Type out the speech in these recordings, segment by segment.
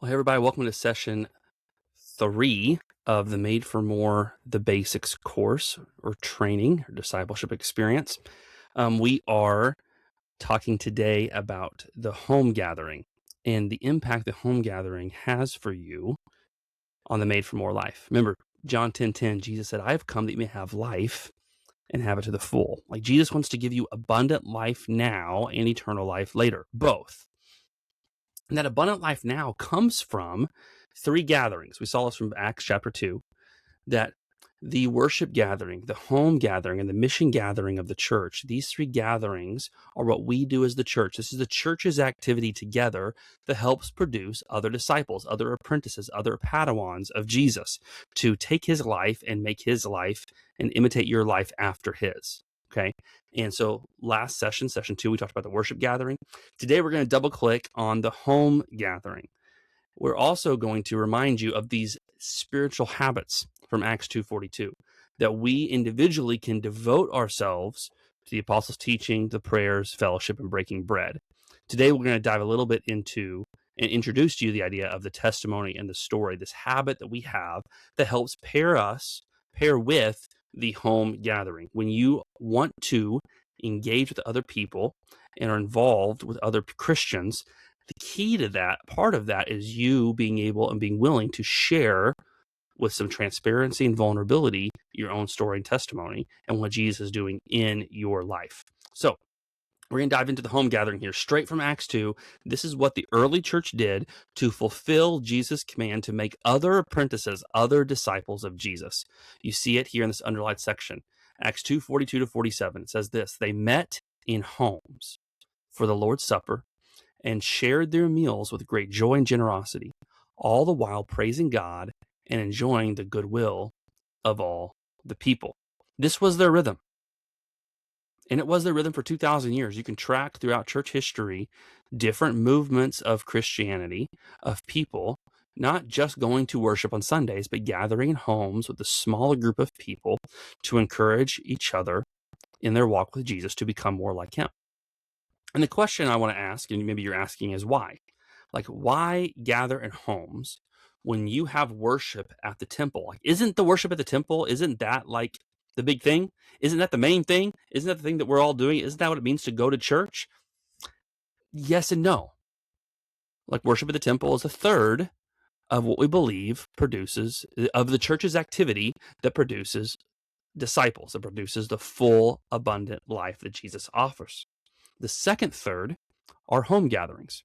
Well, hey everybody, welcome to session 3 of the Made for More the Basics course or training or discipleship experience. We are talking today about the home gathering and the impact the home gathering has for you on the Made for More life. Remember, John 10:10, Jesus said, I have come that you may have life and have it to the full. Like Jesus wants to give you abundant life now and eternal life later, both. And that abundant life now comes from 3 gatherings. We saw this from Acts chapter 2, that the worship gathering, the home gathering, and the mission gathering of the church, these 3 gatherings are what we do as the church. This is the church's activity together that helps produce other disciples, other apprentices, other Padawans of Jesus to take his life and make his life and imitate your life after his. Okay. And so last session 2, we talked about the worship gathering. Today, we're going to double click on the home gathering. We're also going to remind you of these spiritual habits from Acts 2:42, that we individually can devote ourselves to the apostles' teaching, the prayers, fellowship, and breaking bread. Today, we're going to dive a little bit into and introduce to you the idea of the testimony and the story, this habit that we have that helps pair with the home gathering. When you want to engage with other people and are involved with other Christians, the key to that, part of that, is you being able and being willing to share with some transparency and vulnerability your own story and testimony and what Jesus is doing in your life. So we're going to dive into the home gathering here, straight from Acts 2. This is what the early church did to fulfill Jesus' command to make other apprentices, other disciples of Jesus. You see it here in this underlined section. Acts 2:42-47. It says this: they met in homes for the Lord's Supper and shared their meals with great joy and generosity, all the while praising God and enjoying the goodwill of all the people. This was their rhythm. And it was their rhythm for 2,000 years. You can track throughout church history different movements of Christianity, of people not just going to worship on Sundays, but gathering in homes with a smaller group of people to encourage each other in their walk with Jesus to become more like him. And the question I want to ask, and maybe you're asking, is why? Like, why gather in homes when you have worship at the temple? Like, isn't the worship at the temple, isn't that like the big thing? Isn't that the main thing? Isn't that the thing that we're all doing? Isn't that what it means to go to church? Yes and no. Like, worship at the temple is a third of what we believe produces, of the church's activity that produces disciples, that produces the full, abundant life that Jesus offers. The second third are home gatherings.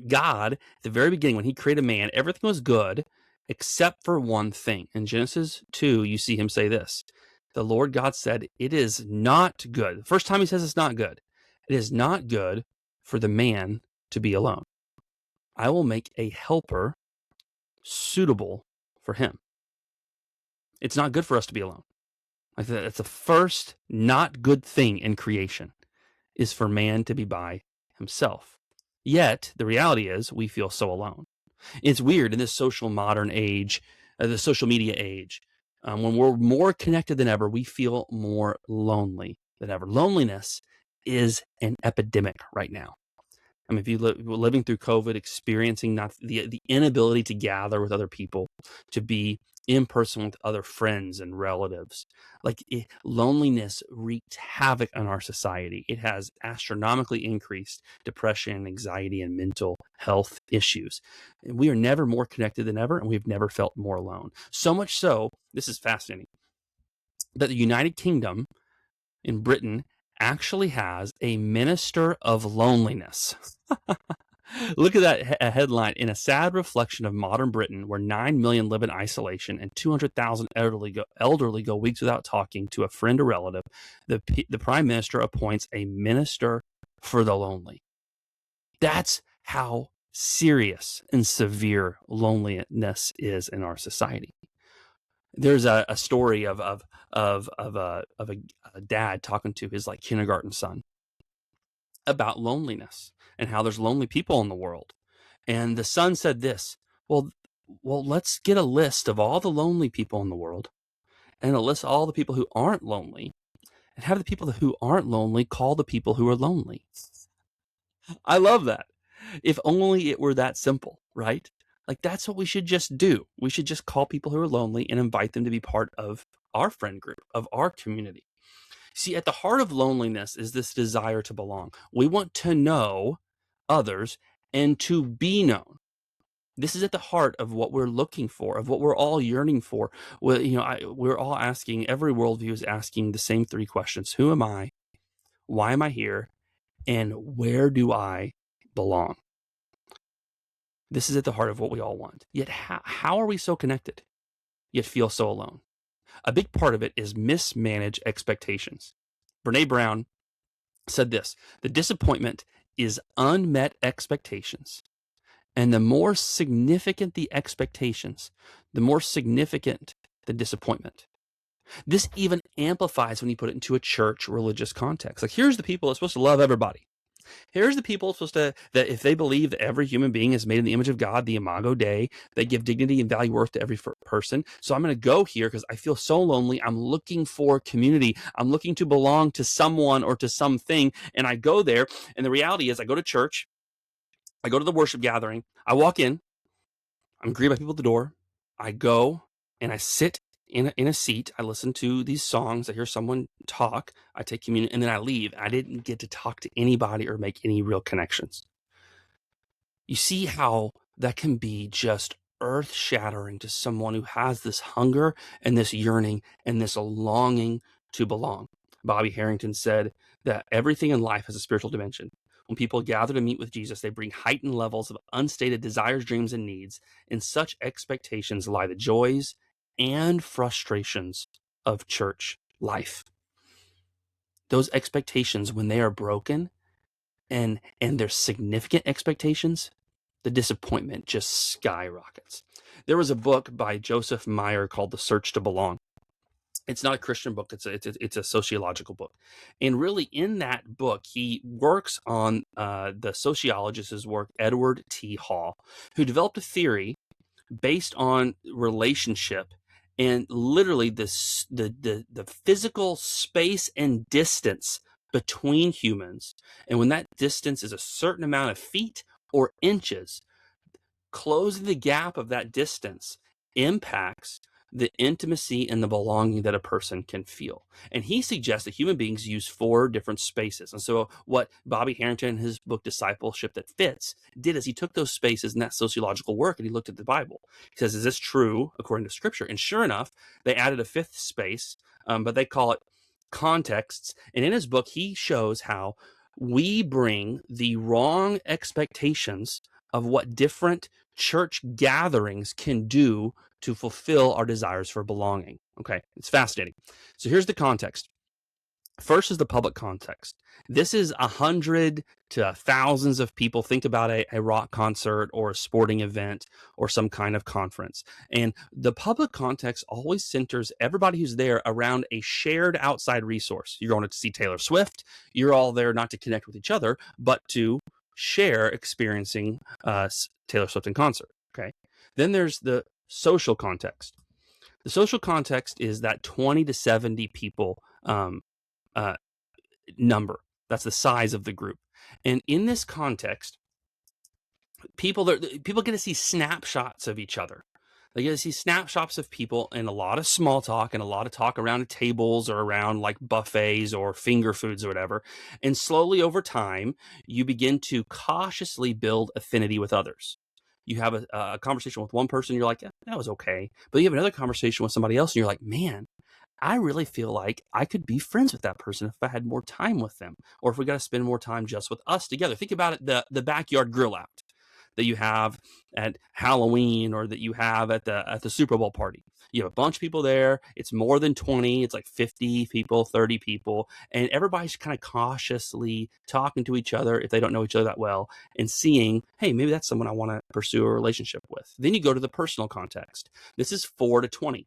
God, at the very beginning, when he created man, everything was good except for one thing. In Genesis 2, you see him say this: the Lord God said, it is not good. The first time he says it's not good. It is not good for the man to be alone. I will make a helper suitable for him. It's not good for us to be alone. Like, that's the first not good thing in creation, is for man to be by himself. Yet the reality is we feel so alone. It's weird in this social modern age, the social media age, when we're more connected than ever, we feel more lonely than ever. Loneliness is an epidemic right now. I mean, if you living through COVID, experiencing not the inability to gather with other people, to be in person with other friends and relatives, loneliness wreaked havoc on our society. It has astronomically increased depression, anxiety, and mental health issues. And we are never more connected than ever, and we've never felt more alone. So much so, this is fascinating, that the United Kingdom in Britain actually has a minister of loneliness. Look at that headline: in a sad reflection of modern Britain, where 9 million live in isolation and 200,000 elderly go weeks without talking to a friend or relative, the Prime Minister appoints a minister for the lonely. That's how serious and severe loneliness is in our society. There's a story of a dad talking to his kindergarten son about loneliness and how there's lonely people in the world. And the son said this: well, let's get a list of all the lonely people in the world and a list of all the people who aren't lonely, and have the people who aren't lonely call the people who are lonely. I love that. If only it were that simple, right? Like that's what we should just do. We should just call people who are lonely and invite them to be part of our friend group, of our community. See, at the heart of loneliness is this desire to belong. We want to know others and to be known. This is at the heart of what we're looking for, of what we're all yearning for. Well, we're all asking, every worldview is asking the same three questions. Who am I? Why am I here? And where do I belong? This is at the heart of what we all want. Yet how are we so connected, yet feel so alone? A big part of it is mismanaged expectations. Brene Brown said this: the disappointment is unmet expectations. And the more significant the expectations, the more significant the disappointment. This even amplifies when you put it into a church religious context. Like, here's the people that's supposed to love everybody. Here's the people supposed to, that if they believe that every human being is made in the image of God, the Imago Dei, they give dignity and value worth to every person. So I'm going to go here because I feel so lonely. I'm looking for community. I'm looking to belong to someone or to something. And I go there. And the reality is I go to church. I go to the worship gathering. I walk in. I'm greeted by people at the door. I go and I sit in a seat. I listen to these songs. I hear someone talk. I take communion, and then I leave. I didn't get to talk to anybody or make any real connections. You see how that can be just earth-shattering to someone who has this hunger and this yearning and this longing to belong. Bobby Harrington said that everything in life has a spiritual dimension. When people gather to meet with Jesus, they bring heightened levels of unstated desires, dreams, and needs. In such expectations lie the joys and frustrations of church life. Those expectations, when they are broken and there's significant expectations, the disappointment just skyrockets. There was a book by Joseph Meyer called The Search to Belong. It's not a Christian book. It's a sociological book. And really in that book, he works on the sociologist's work, Edward T. Hall, who developed a theory based on relationship and literally the physical space and distance between humans. And when that distance is a certain amount of feet or inches, closing the gap of that distance impacts the intimacy and the belonging that a person can feel. And he suggests that human beings use 4 different spaces. And so what Bobby Harrington in his book Discipleship That Fits did is he took those spaces in that sociological work and he looked at the Bible. He says, is this true according to Scripture? And sure enough, they added a 5th space, but they call it contexts. And in his book, he shows how we bring the wrong expectations of what different church gatherings can do to fulfill our desires for belonging. Okay, it's fascinating. So here's the context. First is the public context. This is 100 to thousands of people. Think about a rock concert or a sporting event or some kind of conference. And the public context always centers everybody who's there around a shared outside resource. You're going to see Taylor Swift. You're all there not to connect with each other, but to share experiencing Taylor Swift in concert. Okay. Then there's the social context. The social context is that 20 to 70 people number. That's the size of the group. And in this context, people get to see snapshots of each other. They get to see snapshots of people and a lot of small talk and a lot of talk around tables or around like buffets or finger foods or whatever. And slowly over time, you begin to cautiously build affinity with others. You have a conversation with one person, you're like, yeah, that was okay. But you have another conversation with somebody else and you're like, man, I really feel like I could be friends with that person if I had more time with them, or if we got to spend more time just with us together. Think about it, the backyard grill out that you have at Halloween or that you have at the Super Bowl party. You have a bunch of people there. It's more than 20. It's like 50 people, 30 people. And everybody's kind of cautiously talking to each other if they don't know each other that well and seeing, hey, maybe that's someone I want to pursue a relationship with. Then you go to the personal context. This is 4 to 20.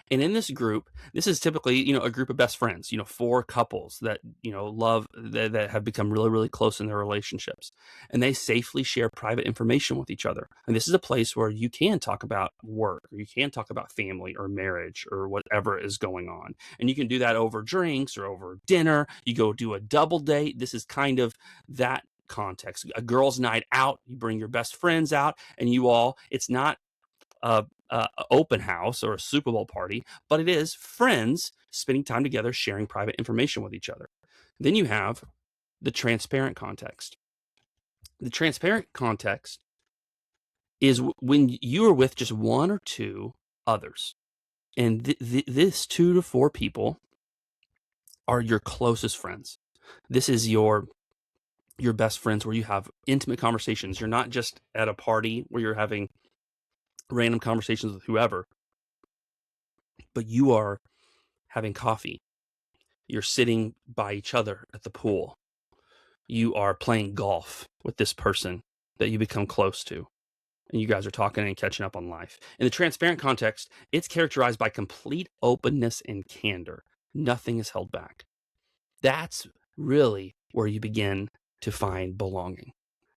And in this group, this is typically, a group of best friends, 4 couples that, love, that have become really, really close in their relationships. And they safely share private information with each other. And this is a place where you can talk about work, or you can talk about family or marriage or whatever is going on. And you can do that over drinks or over dinner. You go do a double date. This is kind of that context. A girls' night out, you bring your best friends out, and it's not a open house or a Super Bowl party, but it is friends spending time together, sharing private information with each other. Then you have the transparent context. The transparent context is when you are with just one or two others, and this 2 to 4 people are your closest friends. This is your best friends, where you have intimate conversations. You're not just at a party where you're having random conversations with whoever, but you are having coffee. You're sitting by each other at the pool. You are playing golf with this person that you become close to, and you guys are talking and catching up on life. In the transparent context, it's characterized by complete openness and candor. Nothing is held back. That's really where you begin to find belonging.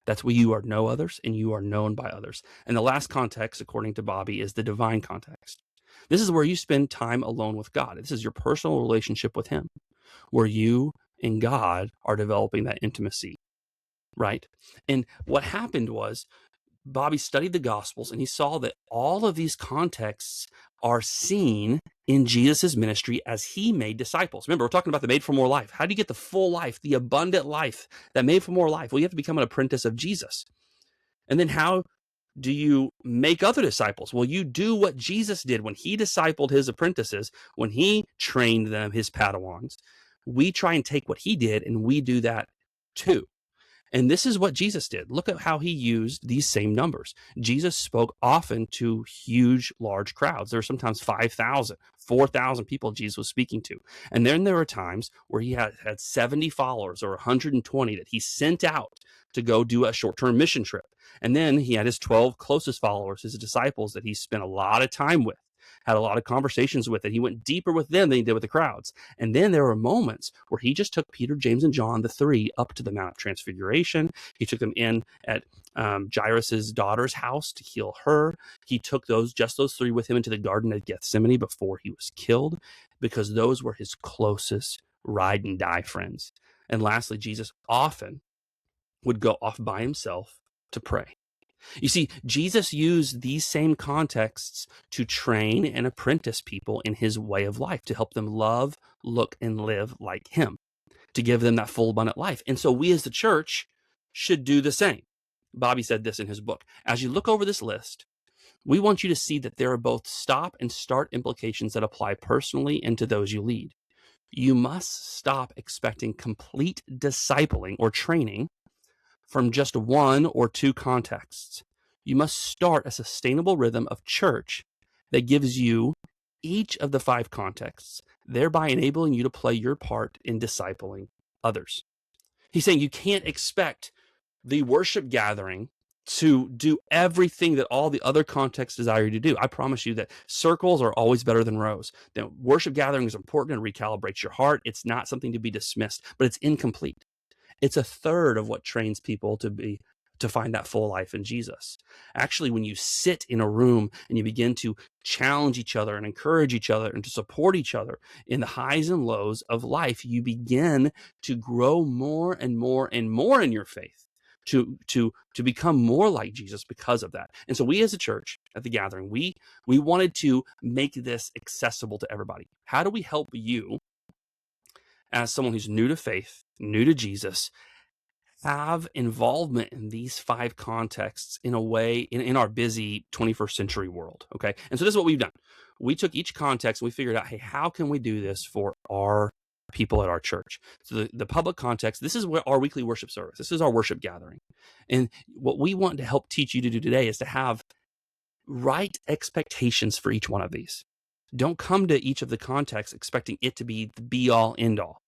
That's where you are know others and you are known by others. And the last context, according to Bobby, is the divine context. This is where you spend time alone with God. This is your personal relationship with Him, where you and God are developing that intimacy, right? And what happened was Bobby studied the Gospels, and he saw that all of these contexts are seen in Jesus' ministry as He made disciples. Remember, we're talking about the made for more life. How do you get the full life, the abundant life, that made for more life? Well, you have to become an apprentice of Jesus. And then how do you make other disciples? Well, you do what Jesus did when He discipled His apprentices, when He trained them, His Padawans. We try and take what He did, and we do that too. And this is what Jesus did. Look at how He used these same numbers. Jesus spoke often to huge, large crowds. There were sometimes 5,000, 4,000 people Jesus was speaking to. And then there were times where He had 70 followers or 120 that He sent out to go do a short-term mission trip. And then He had His 12 closest followers, His disciples, that He spent a lot of time with, had a lot of conversations with, and He went deeper with them than He did with the crowds. And then there were moments where He just took Peter, James, and John, the three, up to the Mount of Transfiguration. He took them in at Jairus' daughter's house to heal her. He took just those three with Him into the Garden of Gethsemane before He was killed, because those were His closest ride and die friends. And lastly, Jesus often would go off by Himself to pray. You see, Jesus used these same contexts to train and apprentice people in His way of life, to help them love, look, and live like Him, to give them that full, abundant life. And so we as the church should do the same. Bobby said this in his book. As you look over this list, we want you to see that there are both stop and start implications that apply personally and to those you lead. You must stop expecting complete discipling or training from just one or two contexts. You must start a sustainable rhythm of church that gives you each of the 5 contexts, thereby enabling you to play your part in discipling others. He's saying you can't expect the worship gathering to do everything that all the other contexts desire you to do. I promise you that circles are always better than rows. The worship gathering is important and recalibrates your heart. It's not something to be dismissed, but it's incomplete. It's a third of what trains people to find that full life in Jesus. Actually, when you sit in a room and you begin to challenge each other and encourage each other and to support each other in the highs and lows of life, you begin to grow more and more and more in your faith, to become more like Jesus because of that. And so we as a church at the gathering, we wanted to make this accessible to everybody. How do we help you, as someone who's new to faith, new to Jesus, have involvement in these 5 contexts in a way in our busy 21st century world? Okay. And so this is what we've done. We took each context and we figured out, hey, how can we do this for our people at our church? So the public context, this is what our weekly worship service, this is our worship gathering. And what we want to help teach you to do today is to have right expectations for each one of these. Don't come to each of the contexts expecting it to be the be all end all.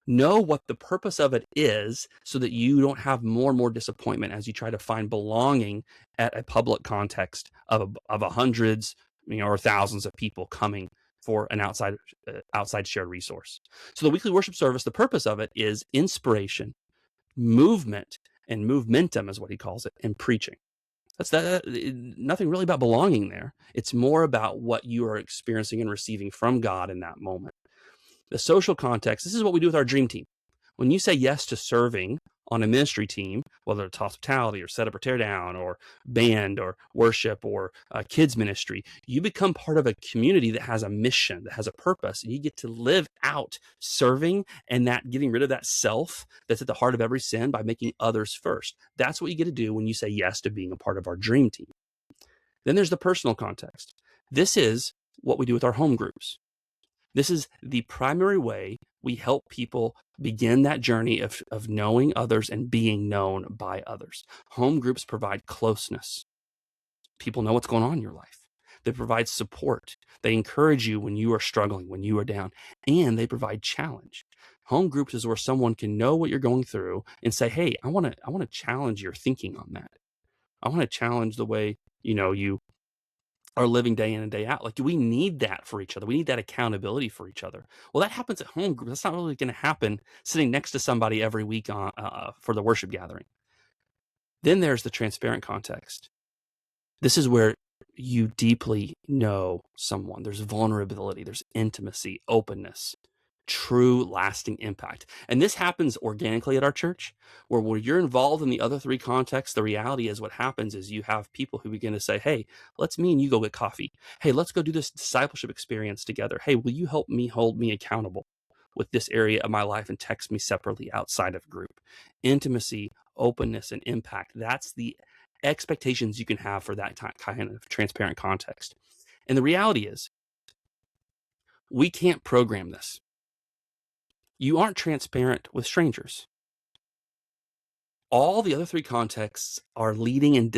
Know what the purpose of it is so that you don't have more and more disappointment as you try to find belonging at a public context of hundreds, or thousands of people coming for an outside shared resource. So the weekly worship service, the purpose of it is inspiration, movement, and movementum is what he calls it, and preaching. That's nothing really about belonging there. It's more about what you are experiencing and receiving from God in that moment. The social context, this is what we do with our dream team. When you say yes to serving on a ministry team, whether it's hospitality or set up or tear down or band or worship or kids ministry, you become part of a community that has a mission, that has a purpose, and you get to live out serving and that getting rid of that self that's at the heart of every sin by making others first. That's what you get to do when you say yes to being a part of our dream team. Then there's the personal context. This is what we do with our home groups. This is the primary way we help people begin that journey of knowing others and being known by others. Home groups provide closeness. People know what's going on in your life. They provide support. They encourage you when you are struggling, when you are down, and they provide challenge. Home groups is where someone can know what you're going through and say, hey, I want to challenge your thinking on that. I want to challenge the way, you are living day in and day out. Like, do we need that for each other? We need that accountability for each other. Well, that happens at home group. That's not really going to happen sitting next to somebody every week for the worship gathering. Then there's the transparent context. This is where you deeply know someone. There's vulnerability, there's intimacy, openness, true lasting impact. And this happens organically at our church, where you're involved in the other three contexts. The reality is what happens is you have people who begin to say, hey, let's me and you go get coffee. Hey, let's go do this discipleship experience together. Hey, will you help me hold me accountable with this area of my life and text me separately outside of group? Intimacy, openness, and impact. That's the expectations you can have for that kind of transparent context. And the reality is we can't program this. You aren't transparent with strangers. All the other three contexts are leading and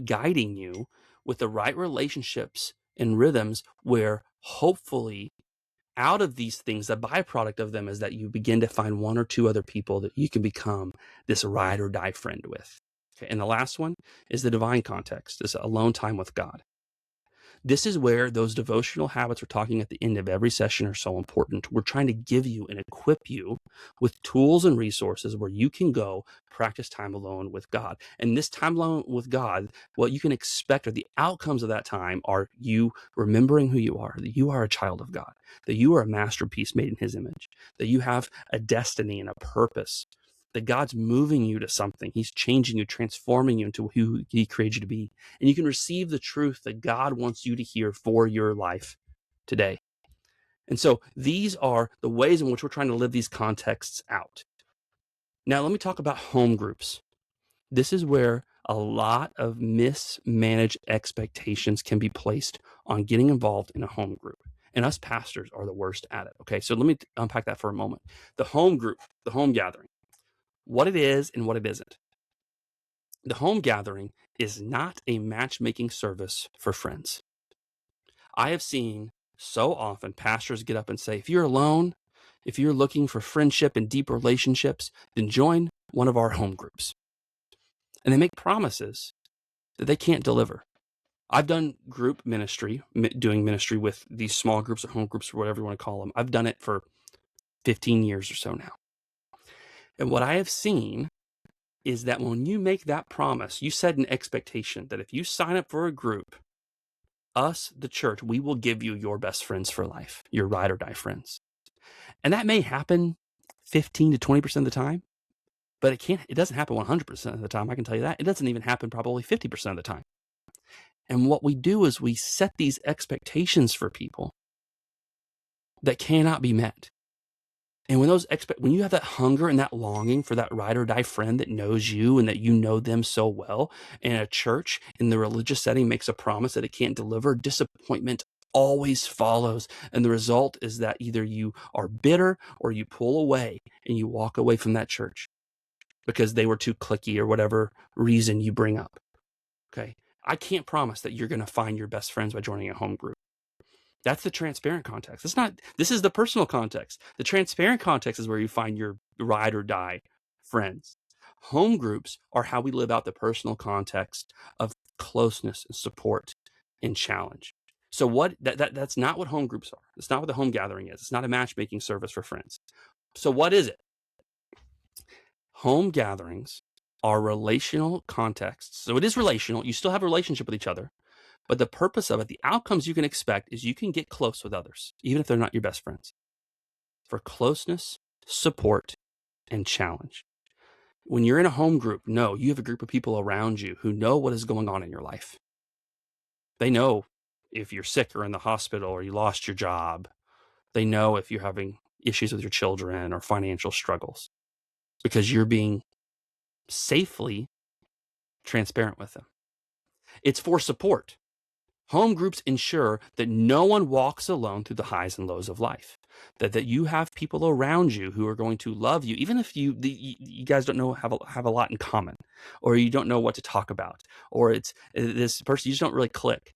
guiding you with the right relationships and rhythms where hopefully out of these things, the byproduct of them is that you begin to find one or two other people that you can become this ride or die friend with. Okay. And the last one is the divine context, this alone time with God. This is where those devotional habits we're talking at the end of every session are so important. We're trying to give you and equip you with tools and resources where you can go practice time alone with God. And this time alone with God, what you can expect or the outcomes of that time are you remembering who you are, that you are a child of God, that you are a masterpiece made in his image, that you have a destiny and a purpose, that God's moving you to something. He's changing you, transforming you into who he created you to be. And you can receive the truth that God wants you to hear for your life today. And so these are the ways in which we're trying to live these contexts out. Now, let me talk about home groups. This is where a lot of mismanaged expectations can be placed on getting involved in a home group. And us pastors are the worst at it. Okay, so let me unpack that for a moment. The home group, the home gathering, what it is and what it isn't. The home gathering is not a matchmaking service for friends. I have seen so often pastors get up and say, if you're alone, if you're looking for friendship and deep relationships, then join one of our home groups. And they make promises that they can't deliver. I've done group ministry, doing ministry with these small groups or home groups or whatever you want to call them. I've done it for 15 years or so now. And what I have seen is that when you make that promise, you set an expectation that if you sign up for a group, us, the church, we will give you your best friends for life, your ride or die friends. And that may happen 15 to 20% of the time, but it doesn't happen 100% of the time. I can tell you that. It doesn't even happen probably 50% of the time. And what we do is we set these expectations for people that cannot be met. And when you have that hunger and that longing for that ride or die friend that knows you and that you know them so well, and a church in the religious setting makes a promise that it can't deliver, disappointment always follows. And the result is that either you are bitter or you pull away and you walk away from that church because they were too cliquey or whatever reason you bring up. Okay. I can't promise that you're going to find your best friends by joining a home group. That's the transparent context. This is the personal context. The transparent context is where you find your ride or die friends. Home groups are how we live out the personal context of closeness and support and challenge. So that's not what home groups are. It's not what the home gathering is. It's not a matchmaking service for friends. So what is it? Home gatherings are relational contexts. So it is relational. You still have a relationship with each other. But the purpose of it, the outcomes you can expect is you can get close with others, even if they're not your best friends. For closeness, support, and challenge. When you're in a home group, no, you have a group of people around you who know what is going on in your life. They know if you're sick or in the hospital or you lost your job. They know if you're having issues with your children or financial struggles because you're being safely transparent with them. It's for support. Home groups ensure that no one walks alone through the highs and lows of life. That you have people around you who are going to love you, even if you guys don't know have a lot in common, or you don't know what to talk about, or it's this person you just don't really click.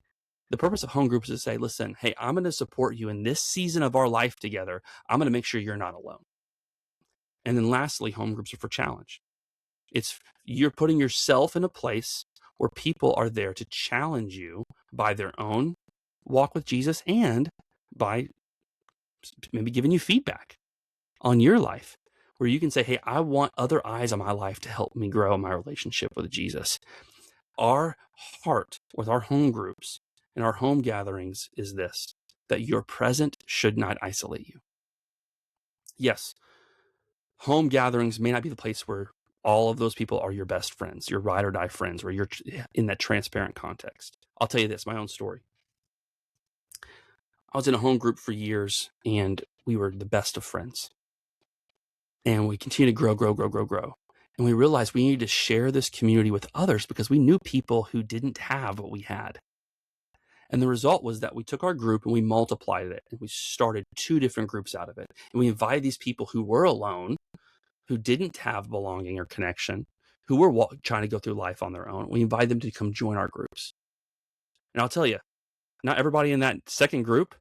The purpose of home groups is to say, listen, hey, I'm going to support you in this season of our life together. I'm going to make sure you're not alone. And then lastly, home groups are for challenge. It's you're putting yourself in a place where people are there to challenge you by their own walk with Jesus and by maybe giving you feedback on your life, where you can say, hey, I want other eyes on my life to help me grow my relationship with Jesus. Our heart with our home groups and our home gatherings is this, that your present should not isolate you. Yes, home gatherings may not be the place where all of those people are your best friends, your ride or die friends, where you're in that transparent context. I'll tell you this, my own story. I was in a home group for years and we were the best of friends. And we continued to grow. And we realized we needed to share this community with others because we knew people who didn't have what we had. And the result was that we took our group and we multiplied it. And we started 2 different groups out of it. And we invited these people who were alone, who didn't have belonging or connection, who were trying to go through life on their own. We invited them to come join our groups. And I'll tell you, not everybody in that second group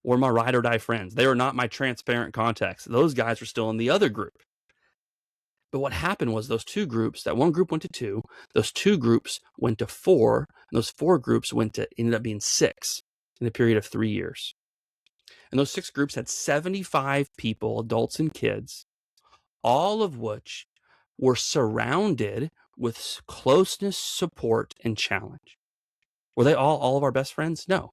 were my ride or die friends. They were not my transparent contacts. Those guys were still in the other group. But what happened was those 2 groups, that one group went to 2, those 2 groups went to 4, and those 4 groups ended up being 6 in a period of 3 years. And those 6 groups had 75 people, adults and kids, all of which were surrounded with closeness, support, and challenge. Were they all of our best friends? No.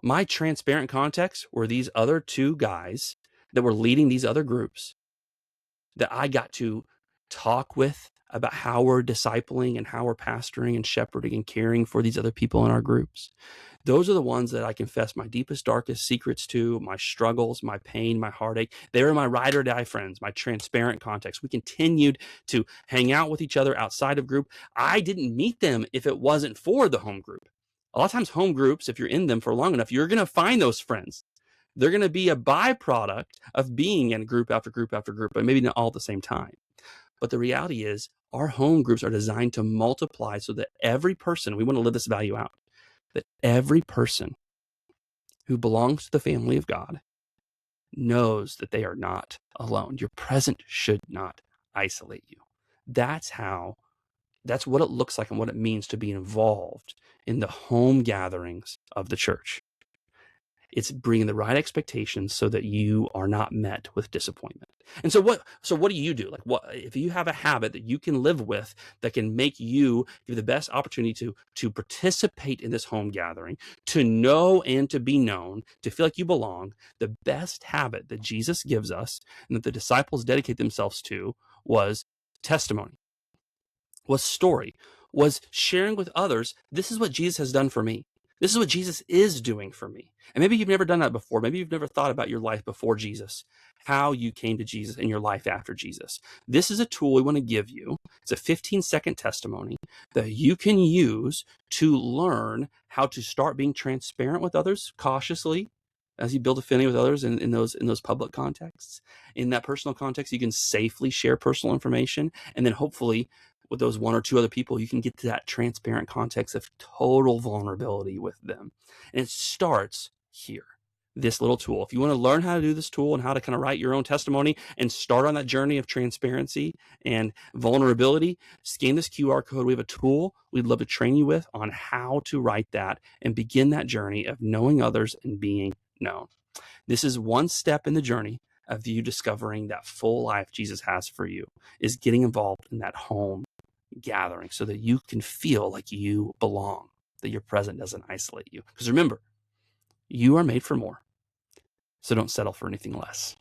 My transparent contacts were these other 2 guys that were leading these other groups that I got to talk with about how we're discipling and how we're pastoring and shepherding and caring for these other people in our groups. Those are the ones that I confess my deepest, darkest secrets to, my struggles, my pain, my heartache. They were my ride or die friends, my transparent contacts. We continued to hang out with each other outside of group. I didn't meet them if it wasn't for the home group. A lot of times home groups, if you're in them for long enough, you're going to find those friends. They're going to be a byproduct of being in group after group after group, but maybe not all at the same time. But the reality is our home groups are designed to multiply so that every person, we want to live this value out, that every person who belongs to the family of God knows that they are not alone. Your present should not isolate you. That's what it looks like and what it means to be involved in the home gatherings of the church. It's bringing the right expectations so that you are not met with disappointment. And so what do you do? Like, what if you have a habit that you can live with that can make you give the best opportunity to participate in this home gathering, to know and to be known, to feel like you belong? The best habit that Jesus gives us and that the disciples dedicate themselves to was testimony, was story, was sharing with others. This is what Jesus has done for me. This is what Jesus is doing for me. And maybe you've never done that before. Maybe you've never thought about your life before Jesus, how you came to Jesus and your life after Jesus. This is a tool we want to give you. It's a 15-second testimony that you can use to learn how to start being transparent with others cautiously as you build affinity with others in those public contexts. In that personal context, you can safely share personal information, and then hopefully with those 1 or 2 other people, you can get to that transparent context of total vulnerability with them. And it starts here, this little tool. If you want to learn how to do this tool and how to kind of write your own testimony and start on that journey of transparency and vulnerability, scan this QR code. We have a tool we'd love to train you with on how to write that and begin that journey of knowing others and being known. This is one step in the journey of you discovering that full life Jesus has for you, is getting involved in that home gathering so that you can feel like you belong, that your present doesn't isolate you. Because remember, you are made for more. So don't settle for anything less.